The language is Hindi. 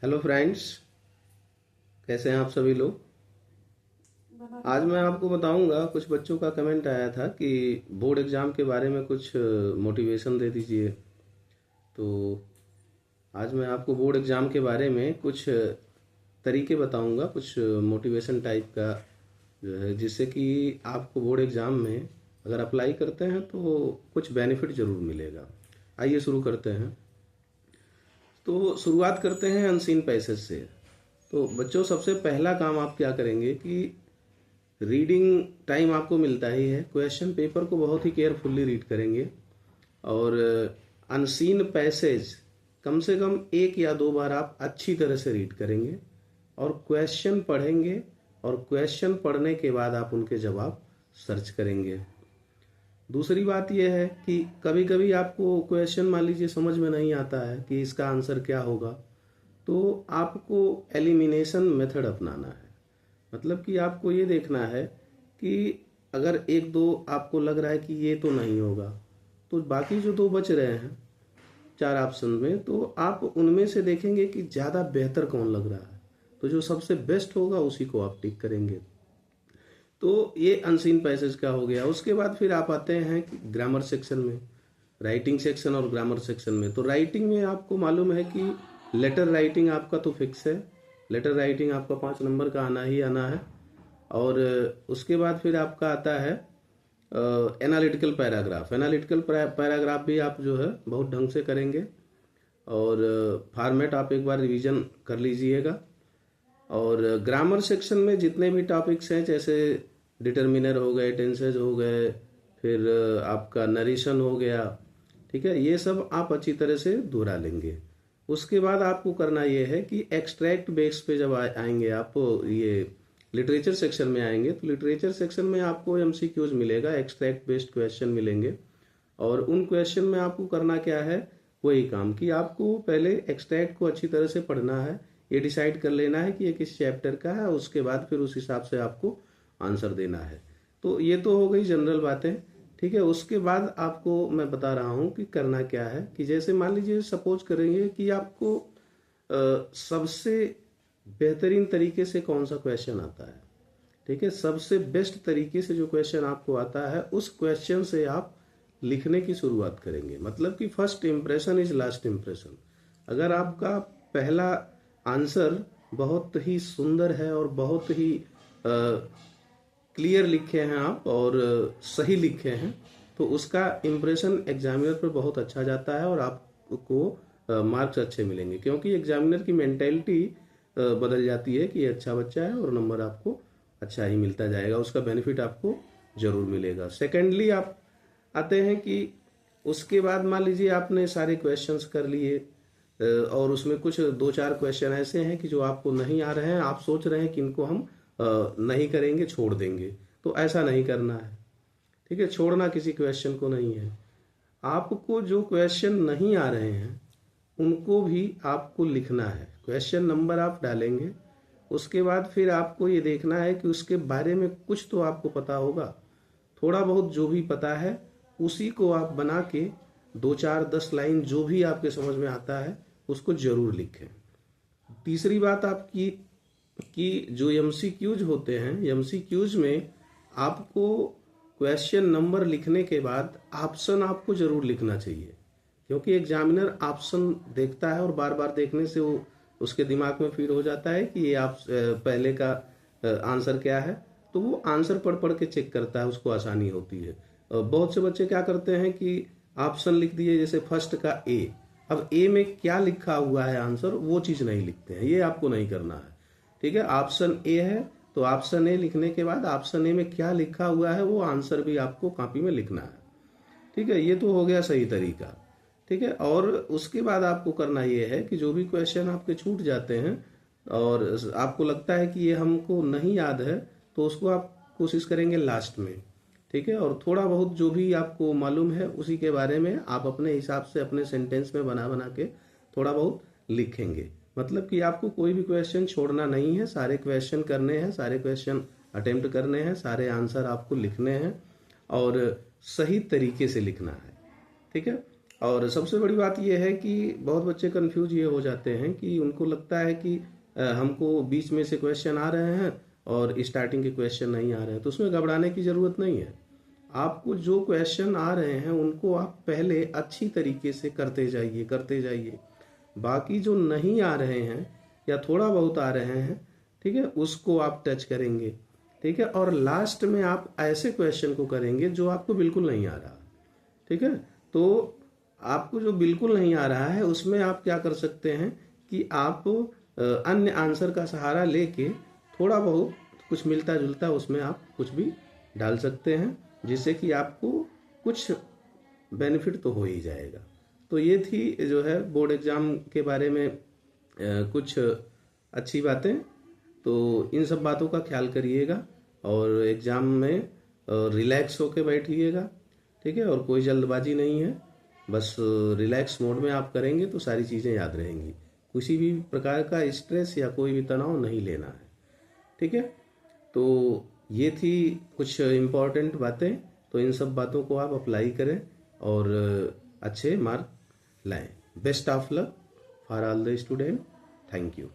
हेलो फ्रेंड्स, कैसे हैं आप सभी लोग। आज मैं आपको बताऊंगा, कुछ बच्चों का कमेंट आया था कि बोर्ड एग्ज़ाम के बारे में कुछ मोटिवेशन दे दीजिए। तो आज मैं आपको बोर्ड एग्ज़ाम के बारे में कुछ तरीके बताऊंगा, कुछ मोटिवेशन टाइप का जो है, जिससे कि आपको बोर्ड एग्ज़ाम में अगर अप्लाई करते हैं तो कुछ बेनिफिट ज़रूर मिलेगा। आइए शुरू करते हैं। तो शुरुआत करते हैं अनसीन पैसेज से। तो बच्चों, सबसे पहला काम आप क्या करेंगे कि रीडिंग टाइम आपको मिलता ही है, क्वेश्चन पेपर को बहुत ही केयरफुल्ली रीड करेंगे और अनसीन पैसेज कम से कम एक या दो बार आप अच्छी तरह से रीड करेंगे और क्वेश्चन पढ़ेंगे और क्वेश्चन पढ़ने के बाद आप उनके जवाब सर्च करेंगे। दूसरी बात यह है कि कभी कभी आपको क्वेश्चन मान लीजिए समझ में नहीं आता है कि इसका आंसर क्या होगा, तो आपको एलिमिनेशन मेथड अपनाना है। मतलब कि आपको ये देखना है कि अगर एक दो आपको लग रहा है कि ये तो नहीं होगा, तो बाकी जो दो बच रहे हैं चार ऑप्शन में, तो आप उनमें से देखेंगे कि ज़्यादा बेहतर कौन लग रहा है, तो जो सबसे बेस्ट होगा उसी को आप टिक करेंगे। तो ये अनसीन पैसेज का हो गया। उसके बाद फिर आप आते हैं ग्रामर सेक्शन में, राइटिंग सेक्शन और ग्रामर सेक्शन में। तो राइटिंग में आपको मालूम है कि लेटर राइटिंग आपका तो फिक्स है, लेटर राइटिंग आपका 5 नंबर का आना ही आना है। और उसके बाद फिर आपका आता है एनालिटिकल पैराग्राफ। एनालिटिकल पैराग्राफ भी आप जो है बहुत ढंग से करेंगे और फॉर्मेट आप एक बार रिवीजन कर लीजिएगा। और ग्रामर सेक्शन में जितने भी टॉपिक्स हैं, जैसे डिटर्मिनर हो गए, टेंसेज हो गए, फिर आपका नरेशन हो गया, ठीक है, ये सब आप अच्छी तरह से दोहरा लेंगे। उसके बाद आपको करना ये है कि एक्सट्रैक्ट बेस पे जब आएंगे आप, ये लिटरेचर सेक्शन में आएंगे, तो लिटरेचर सेक्शन में आपको एमसीक्यूज मिलेगा, एक्सट्रैक्ट बेस्ड क्वेश्चन मिलेंगे। और उन क्वेश्चन में आपको करना क्या है, वही काम कि आपको पहले एक्सट्रैक्ट को अच्छी तरह से पढ़ना है, ये डिसाइड कर लेना है कि ये किस चैप्टर का है, उसके बाद फिर उस हिसाब से आपको आंसर देना है। तो ये तो हो गई जनरल बातें, ठीक है। उसके बाद आपको मैं बता रहा हूँ कि करना क्या है। कि जैसे मान लीजिए सपोज करेंगे कि आपको सबसे बेहतरीन तरीके से कौन सा क्वेश्चन आता है, ठीक है, सबसे बेस्ट तरीके से जो क्वेश्चन आपको आता है उस क्वेश्चन से आप लिखने की शुरुआत करेंगे। मतलब कि first impression is last impression. अगर आपका पहला आंसर बहुत ही सुंदर है और बहुत ही क्लियर लिखे हैं आप और सही लिखे हैं, तो उसका इम्प्रेशन एग्जामिनर पर बहुत अच्छा जाता है और आपको मार्क्स अच्छे मिलेंगे, क्योंकि एग्जामिनर की मेंटेलिटी बदल जाती है कि ये अच्छा बच्चा है और नंबर आपको अच्छा ही मिलता जाएगा, उसका बेनिफिट आपको जरूर मिलेगा। सेकेंडली आप आते हैं कि उसके बाद मान लीजिए आपने सारे क्वेश्चंस कर लिए और उसमें कुछ दो चार क्वेश्चन ऐसे हैं कि जो आपको नहीं आ रहे हैं, आप सोच रहे हैं कि इनको हम नहीं करेंगे, छोड़ देंगे। तो ऐसा नहीं करना है, ठीक है, छोड़ना किसी क्वेश्चन को नहीं है। आपको जो क्वेश्चन नहीं आ रहे हैं उनको भी आपको लिखना है, क्वेश्चन नंबर आप डालेंगे। उसके बाद फिर आपको ये देखना है कि उसके बारे में कुछ तो आपको पता होगा, थोड़ा बहुत जो भी पता है उसी को आप बना के 2 4 10 लाइन जो भी आपके समझ में आता है उसको जरूर लिखें। तीसरी बात आपकी कि जो एमसीक्यूज होते हैं, एमसीक्यूज में आपको क्वेश्चन नंबर लिखने के बाद ऑप्शन आपको जरूर लिखना चाहिए, क्योंकि एग्जामिनर ऑप्शन देखता है और बार बार देखने से वो उसके दिमाग में फीड हो जाता है कि ये आप पहले का आंसर क्या है, तो वो आंसर पढ़ पढ़ के चेक करता है, उसको आसानी होती है। बहुत से बच्चे क्या करते हैं कि ऑप्शन लिख दिए, जैसे फर्स्ट का ए, अब ए में क्या लिखा हुआ है आंसर वो चीज नहीं लिखते हैं, ये आपको नहीं करना है, ठीक है। ऑप्शन ए है तो ऑप्शन ए लिखने के बाद ऑप्शन ए में क्या लिखा हुआ है वो आंसर भी आपको कॉपी में लिखना है, ठीक है। ये तो हो गया सही तरीका, ठीक है। और उसके बाद आपको करना ये है कि जो भी क्वेश्चन आपके छूट जाते हैं और आपको लगता है कि ये हमको नहीं याद है, तो उसको आप कोशिश करेंगे लास्ट में, ठीक है। और थोड़ा बहुत जो भी आपको मालूम है उसी के बारे में आप अपने हिसाब से अपने सेंटेंस में बना बना के थोड़ा बहुत लिखेंगे। मतलब कि आपको कोई भी क्वेश्चन छोड़ना नहीं है, सारे क्वेश्चन करने हैं, सारे क्वेश्चन अटेम्प्ट करने हैं, सारे आंसर आपको लिखने हैं और सही तरीके से लिखना है, ठीक है। और सबसे बड़ी बात यह है कि बहुत बच्चे कंफ्यूज ये हो जाते हैं कि उनको लगता है कि हमको बीच में से क्वेश्चन आ रहे हैं और स्टार्टिंग के क्वेश्चन नहीं आ रहे हैं, तो उसमें घबराने की ज़रूरत नहीं है। आपको जो क्वेश्चन आ रहे हैं उनको आप पहले अच्छी तरीके से करते जाइए। बाकी जो नहीं आ रहे हैं या थोड़ा बहुत आ रहे हैं, ठीक है, उसको आप टच करेंगे, ठीक है, और लास्ट में आप ऐसे क्वेश्चन को करेंगे जो आपको बिल्कुल नहीं आ रहा, ठीक है। तो आपको जो बिल्कुल नहीं आ रहा है उसमें आप क्या कर सकते हैं कि आप अन्य आंसर का सहारा लेके थोड़ा बहुत कुछ मिलता जुलता उसमें आप कुछ भी डाल सकते हैं, जिससे कि आपको कुछ बेनिफिट तो हो ही जाएगा। तो ये थी जो है बोर्ड एग्ज़ाम के बारे में कुछ अच्छी बातें। तो इन सब बातों का ख्याल करिएगा और एग्ज़ाम में रिलैक्स होके बैठिएगा, ठीक है, और कोई जल्दबाजी नहीं है। बस रिलैक्स मोड में आप करेंगे तो सारी चीज़ें याद रहेंगी। किसी भी प्रकार का स्ट्रेस या कोई भी तनाव नहीं लेना है, ठीक है। तो ये थी कुछ इम्पोर्टेंट बातें। तो इन सब बातों को आप अप्लाई करें और अच्छे मार्क लाएं। Best of luck for all the student. Thank you.